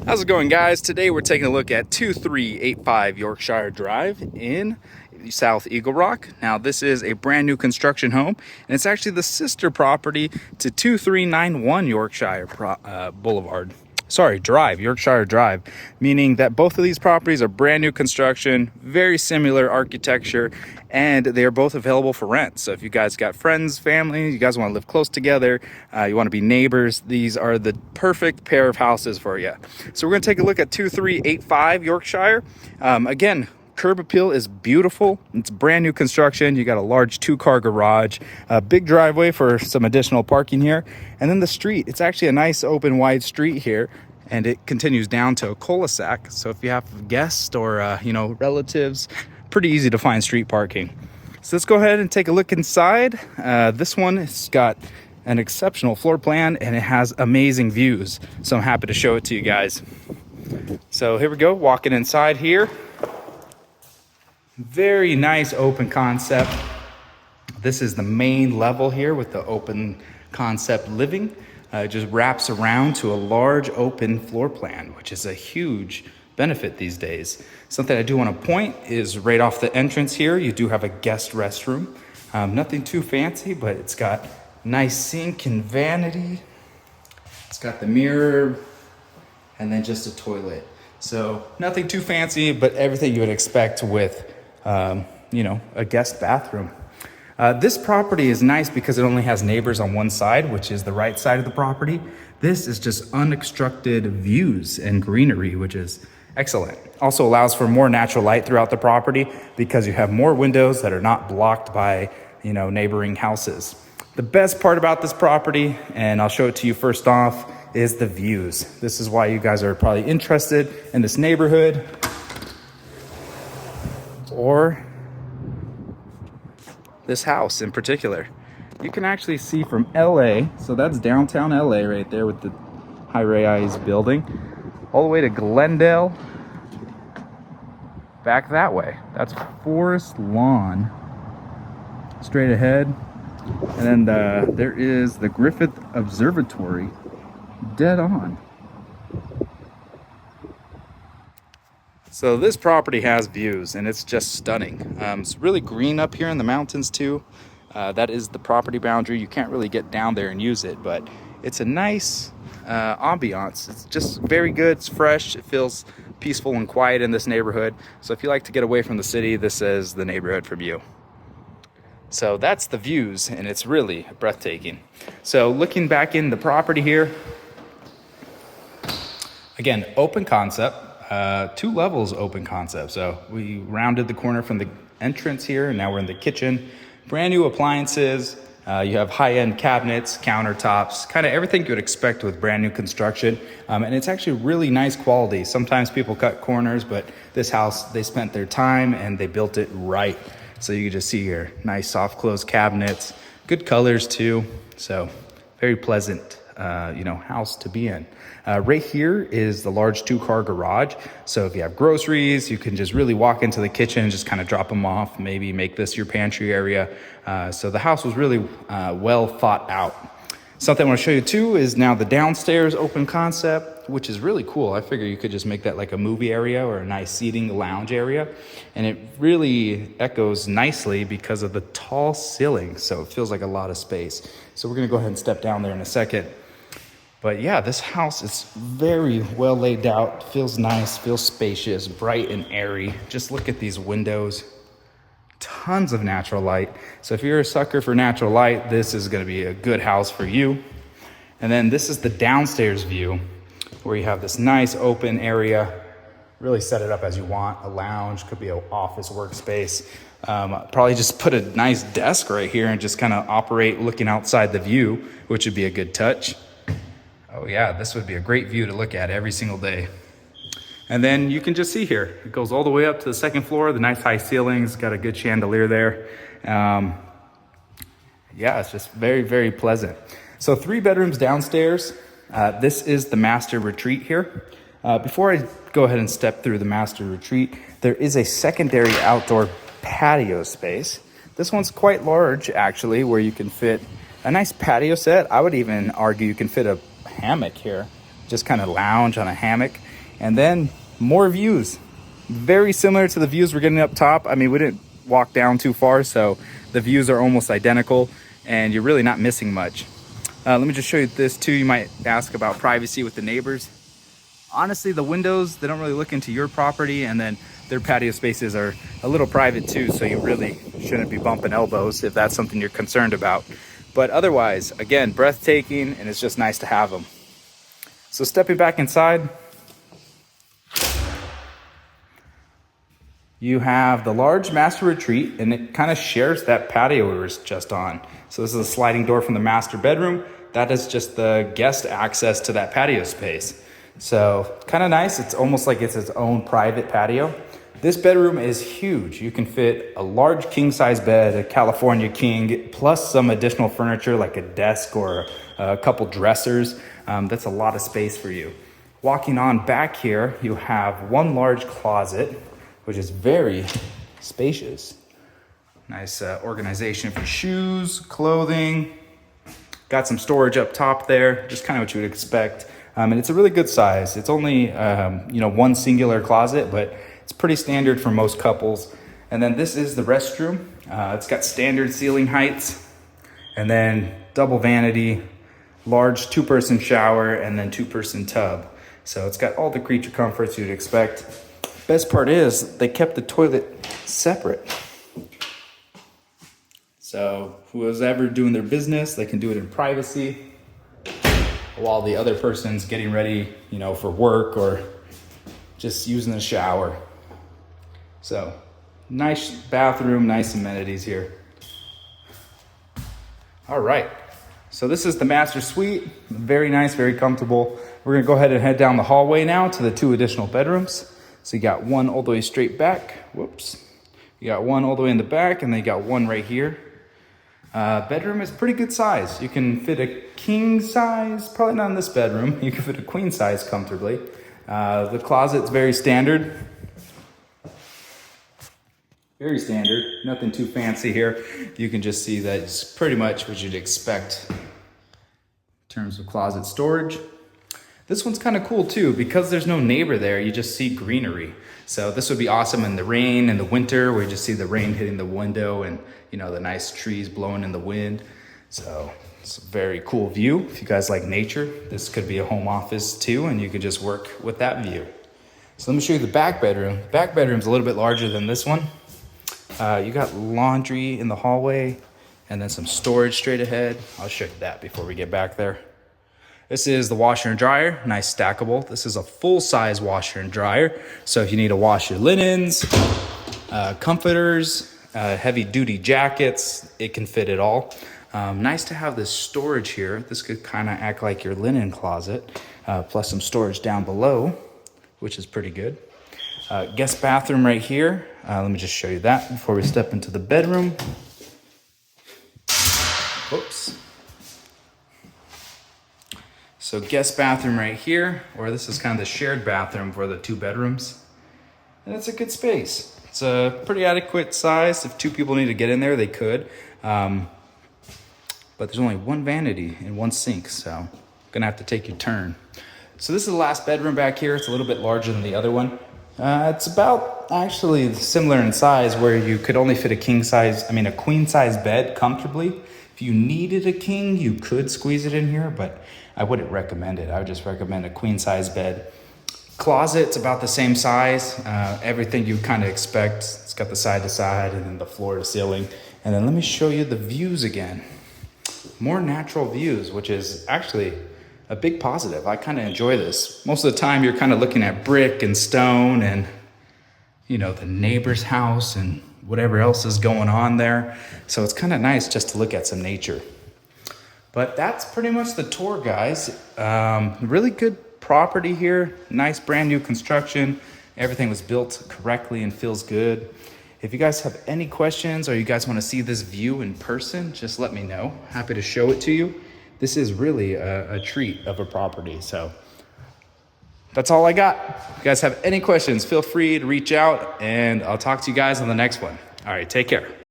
How's it going, guys? Today we're taking a look at 2385 Yorkshire Drive in South Eagle Rock. Now this is a brand new construction home, and it's actually the sister property to 2391 Yorkshire Drive, meaning that both of these properties are brand new construction, very similar architecture, and they are both available for rent. So if you guys got friends, family, you guys want to live close together, you want to be neighbors, these are the perfect pair of houses for you. So we're going to take a look at 2385 Yorkshire. Again, curb appeal is beautiful. It's brand new construction. You got a large 2-car garage, a big driveway for some additional parking here, and then the street. It's actually a nice open wide street here, and it continues down to a cul-de-sac. So if you have guests or relatives, pretty easy to find street parking. So let's go ahead and take a look inside. This one has got an exceptional floor plan and it has amazing views. So I'm happy to show it to you guys. So here we go, walking inside here. Very nice open concept. This is the main level here with the open concept living. It just wraps around to a large open floor plan, which is a huge benefit these days. Something I do want to point is right off the entrance here, you do have a guest restroom. Nothing too fancy, but it's got nice sink and vanity. It's got the mirror and then just a toilet. So nothing too fancy, but everything you would expect with a guest bathroom. This property is nice because it only has neighbors on one side, which is the right side of the property. This is just unobstructed views and greenery, which is excellent. Also allows for more natural light throughout the property because you have more windows that are not blocked by, neighboring houses. The best part about this property, and I'll show it to you first off, is the views. This is why you guys are probably interested in this neighborhood. Or this house in particular. You can actually see from LA, so that's downtown LA right there with the high-rise building, all the way to Glendale, back that way. That's Forest Lawn, straight ahead. And then there is the Griffith Observatory, dead on. So this property has views and it's just stunning. It's really green up here in the mountains too. That is the property boundary. You can't really get down there and use it, but it's a nice ambiance. It's just very good. It's fresh. It feels peaceful and quiet in this neighborhood. So if you like to get away from the city, this is the neighborhood for you. So that's the views, and it's really breathtaking. So looking back in the property here, again, open concept. 2 levels open concept. So we rounded the corner from the entrance here, and now we're in the kitchen. Brand new appliances. You have high-end cabinets, countertops, kind of everything you would expect with brand new construction. And it's actually really nice quality. Sometimes people cut corners, but this house, they spent their time and they built it right. So you can just see here, nice soft close cabinets, good colors too. So very pleasant, house to be in. Right here is the large 2-car garage. So if you have groceries, you can just really walk into the kitchen and just kind of drop them off, maybe make this your pantry area. So the house was really well thought out. Something I want to show you too is now the downstairs open concept, which is really cool. I figure you could just make that like a movie area or a nice seating lounge area. And it really echoes nicely because of the tall ceiling. So it feels like a lot of space. So we're going to go ahead and step down there in a second. But yeah, this house is very well laid out, feels nice, feels spacious, bright and airy. Just look at these windows, tons of natural light. So if you're a sucker for natural light, this is gonna be a good house for you. And then this is the downstairs view where you have this nice open area. Really set it up as you want, a lounge, could be an office workspace. Probably just put a nice desk right here and just kind of operate looking outside the view, which would be a good touch. Oh yeah, this would be a great view to look at every single day. And then you can just see here, it goes all the way up to the 2nd floor, the nice high ceilings, got a good chandelier there. Yeah, it's just very, very pleasant. So 3 bedrooms downstairs. This is the master retreat here. Before I go ahead and step through the master retreat, there is a secondary outdoor patio space. This one's quite large actually, where you can fit a nice patio set. I would even argue you can fit a hammock here, just kind of lounge on a hammock. And then more views, very similar to the views we're getting up top. I mean, we didn't walk down too far, so the views are almost identical and you're really not missing much. Let me just show you this too. You might ask about privacy with the neighbors. Honestly, the windows, they don't really look into your property, and then their patio spaces are a little private too, so you really shouldn't be bumping elbows if that's something you're concerned about. But otherwise, again, breathtaking, and it's just nice to have them. So stepping back inside, you have the large master retreat, and it kind of shares that patio we were just on. So this is a sliding door from the master bedroom. That is just the guest access to that patio space. So kind of nice. It's almost like it's its own private patio. This bedroom is huge. You can fit a large king size bed, a California king, plus some additional furniture like a desk or a couple dressers. That's a lot of space for you. Walking on back here, you have one large closet, which is very spacious. Nice organization for shoes, clothing. Got some storage up top there, just kind of what you would expect. And it's a really good size. It's only one singular closet, but it's pretty standard for most couples. And then this is the restroom. It's got standard ceiling heights, and then double vanity, large 2-person shower, and then 2-person tub. So it's got all the creature comforts you'd expect. Best part is they kept the toilet separate. So who's ever doing their business, they can do it in privacy while the other person's getting ready, for work or just using the shower. So nice bathroom, nice amenities here. All right. So this is the master suite. Very nice, very comfortable. We're gonna go ahead and head down the hallway now to the 2 additional bedrooms. So you got one all the way straight back. Whoops. You got one all the way in the back, and then you got one right here. Bedroom is pretty good size. You can fit a king size, probably not in this bedroom. You can fit a queen size comfortably. The closet's very standard. Very standard, nothing too fancy here. You can just see that it's pretty much what you'd expect in terms of closet storage. This one's kind of cool too, because there's no neighbor there, you just see greenery. So this would be awesome in the rain, in the winter, where you just see the rain hitting the window and the nice trees blowing in the wind. So it's a very cool view. If you guys like nature, this could be a home office too, and you could just work with that view. So let me show you the back bedroom. The back bedroom's a little bit larger than this one. You got laundry in the hallway and then some storage straight ahead. I'll show you that before we get back there. This is the washer and dryer, nice stackable. This is a full-size washer and dryer. So if you need to wash your linens, comforters, heavy-duty jackets, it can fit it all. Nice to have this storage here. This could kind of act like your linen closet, plus some storage down below, which is pretty good. Guest bathroom right here. Let me just show you that before we step into the bedroom. Oops. So guest bathroom right here, or this is kind of the shared bathroom for the 2 bedrooms. And it's a good space. It's a pretty adequate size. If 2 people need to get in there, they could. But there's only 1 vanity and 1 sink, so gonna have to take your turn. So this is the last bedroom back here. It's a little bit larger than the other one. It's about actually similar in size, where you could only fit a queen size bed comfortably. If you needed a king, you could squeeze it in here, but I wouldn't recommend it. I would just recommend a queen size bed. Closet's about the same size. Everything you kind of expect. It's got the side to side and then the floor to ceiling. And then let me show you the views again. More natural views, which is actually a big positive. I kind of enjoy this. Most of the time you're kind of looking at brick and stone and the neighbor's house and whatever else is going on there. So it's kind of nice just to look at some nature. But that's pretty much the tour, guys. Really good property here. Nice brand new construction. Everything was built correctly and feels good. If you guys have any questions or you guys want to see this view in person, just let me know. Happy to show it to you. This is really a treat of a property. So that's all I got. If you guys have any questions, feel free to reach out, and I'll talk to you guys on the next one. All right, take care.